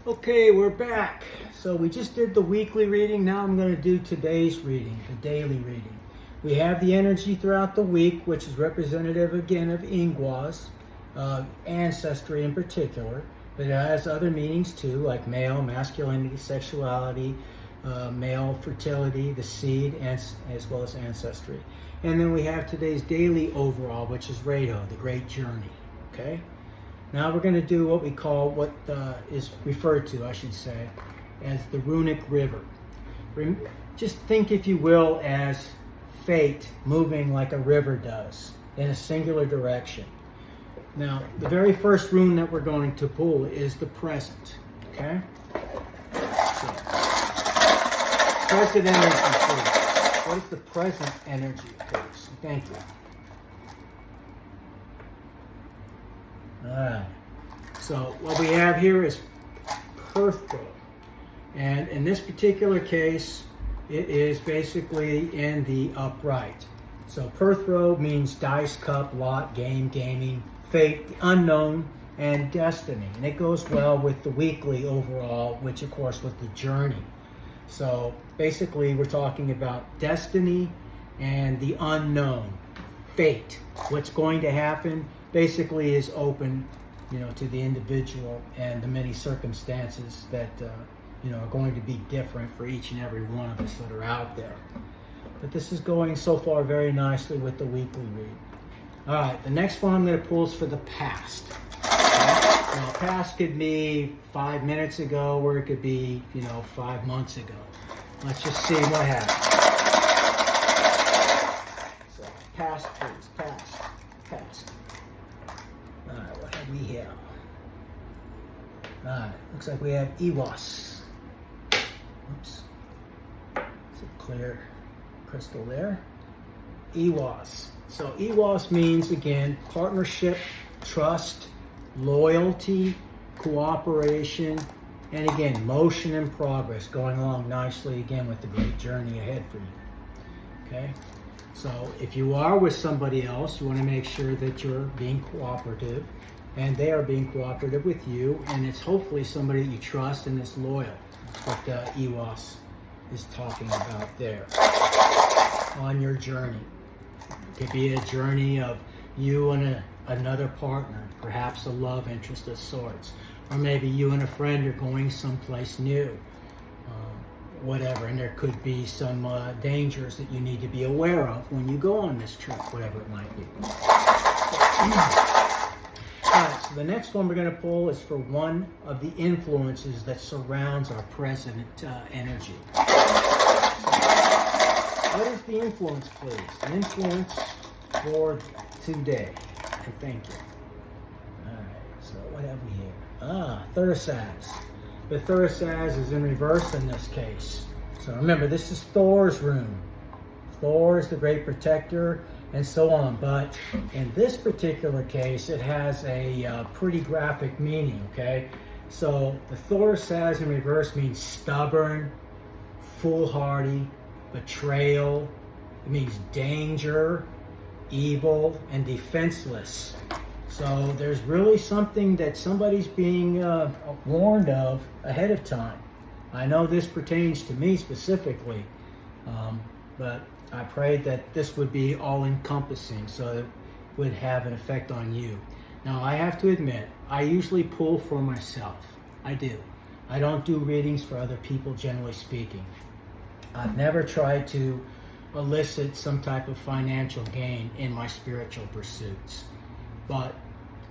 Okay, we're back. So we just did the weekly reading. Now I'm going to do today's reading, the daily reading. We have the energy throughout the week, which is representative again of Ingwas, ancestry in particular, but it has other meanings too, like male, masculinity, sexuality, male fertility, the seed, and as well as ancestry. And then we have today's daily overall, which is RAIDHO, the Great Journey. Okay. Now we're going to do what we call, what is referred to, I should say, as the runic river. Just think, if you will, as fate moving like a river does in a singular direction. Now, the very first rune that we're going to pull is the present. Okay? So, present energy, please. What is the present energy, please? Thank you. Alright, so what we have here is PERTHRO, and in this particular case, it is basically in the upright. So PERTHRO means dice, cup, lot, game, gaming, fate, the unknown, and destiny. And it goes well with the weekly overall, which of course was the journey. So basically we're talking about destiny and the unknown, fate. What's going to happen basically is open, to the individual and the many circumstances that, are going to be different for each and every one of us that are out there. But this is going so far very nicely with the weekly read. All right, the next one I'm going to pull is for the past. Okay? Now, past could be 5 minutes ago, or it could be, 5 months ago. Let's just see what happens. So, past, please, past. All right, what have we here? All right, looks like we have EWAS. Oops. It's a clear crystal there. EWAS. So EWAS means, again, partnership, trust, loyalty, cooperation, and again, motion and progress, going along nicely again with the great journey ahead for you. Okay? So if you are with somebody else, you want to make sure that you're being cooperative and they are being cooperative with you, and it's hopefully somebody that you trust and is loyal. That's what EWAS is talking about there on your journey. It could be a journey of you and another partner, perhaps a love interest of sorts, or maybe you and a friend are going someplace new. Whatever, and there could be some dangers that you need to be aware of when you go on this trip, whatever it might be. Alright, so the next one we're going to pull is for one of the influences that surrounds our present energy. What is the influence, please? The influence for today. And thank you. Alright, so what have we here? TYHURISAZ. The TYHURISAZ is in reverse in this case. So remember, this is Thor's rune. Thor is the great protector, and so on. But in this particular case, it has a pretty graphic meaning, okay? So the TYHURISAZ in reverse means stubborn, foolhardy, betrayal. It means danger, evil, and defenseless. So there's really something that somebody's being warned of ahead of time. I know this pertains to me specifically, but I prayed that this would be all-encompassing so it would have an effect on you. Now, I have to admit, I usually pull for myself. I do. I don't do readings for other people, generally speaking. I've never tried to elicit some type of financial gain in my spiritual pursuits. But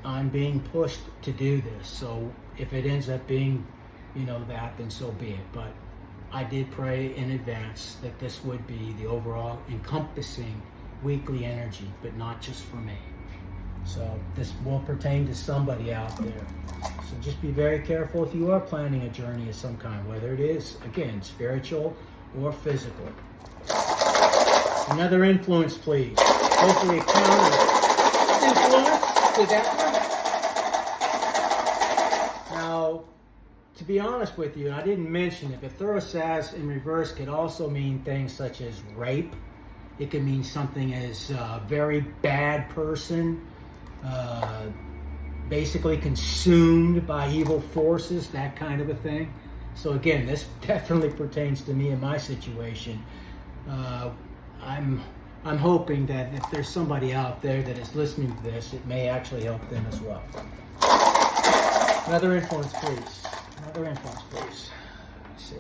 I'm being pushed to do this, so if it ends up being, that, then so be it. But I did pray in advance that this would be the overall encompassing weekly energy, but not just for me. So this will pertain to somebody out there. So just be very careful if you are planning a journey of some kind, whether it is, again, spiritual or physical. Another influence, please. Hopefully a counter influence to that one. Now, to be honest with you, I didn't mention it, but TYHURISAZ in reverse could also mean things such as rape. It could mean something as a very bad person, basically consumed by evil forces, that kind of a thing. So again, this definitely pertains to me in my situation. I'm hoping that if there's somebody out there that is listening to this, it may actually help them as well. Another influence, please. Another influence, please. Let's see.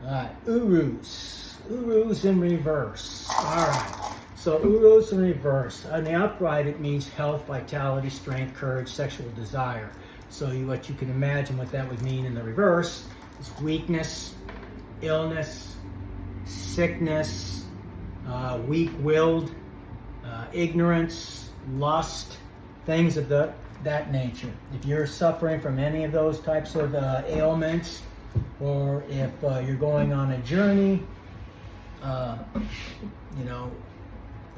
All right, URUZ. URUZ in reverse. All right. So URUZ in reverse. On the upright, it means health, vitality, strength, courage, sexual desire. So what you can imagine what that would mean in the reverse is weakness, illness, sickness, weak-willed, ignorance, lust, things of that nature. If you're suffering from any of those types of ailments, or if you're going on a journey, you know,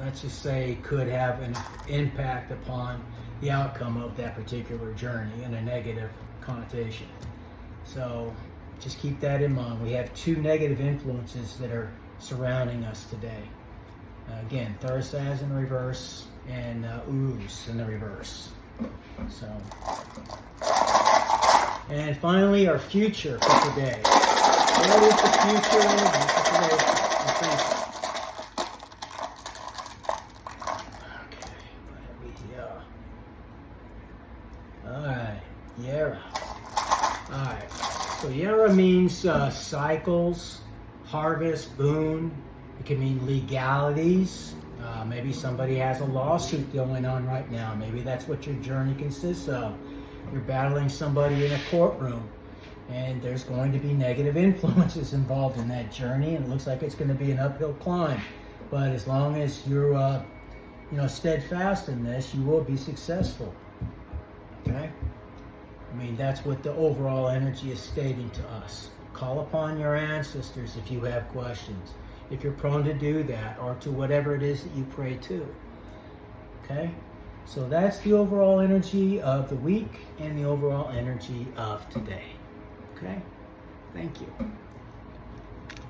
let's just say could have an impact upon the outcome of that particular journey in a negative connotation. So just keep that in mind. We have two negative influences that are surrounding us today. Again, TYHURISAZ in reverse and URUZ in the reverse. So, and finally, our future for today. What is the future for today? Okay, what have we here? Alright, JERA. Alright, so JERA means cycles, harvest, boon. It can mean legalities. Maybe somebody has a lawsuit going on right now. Maybe that's what your journey consists of. You're battling somebody in a courtroom, and there's going to be negative influences involved in that journey, and it looks like it's going to be an uphill climb. But as long as you're, you know, steadfast in this, you will be successful. Okay? I mean, that's what the overall energy is stating to us. Call upon your ancestors if you have questions, if you're prone to do that, or to whatever it is that you pray to. Okay? So that's the overall energy of the week and the overall energy of today. Okay? Thank you.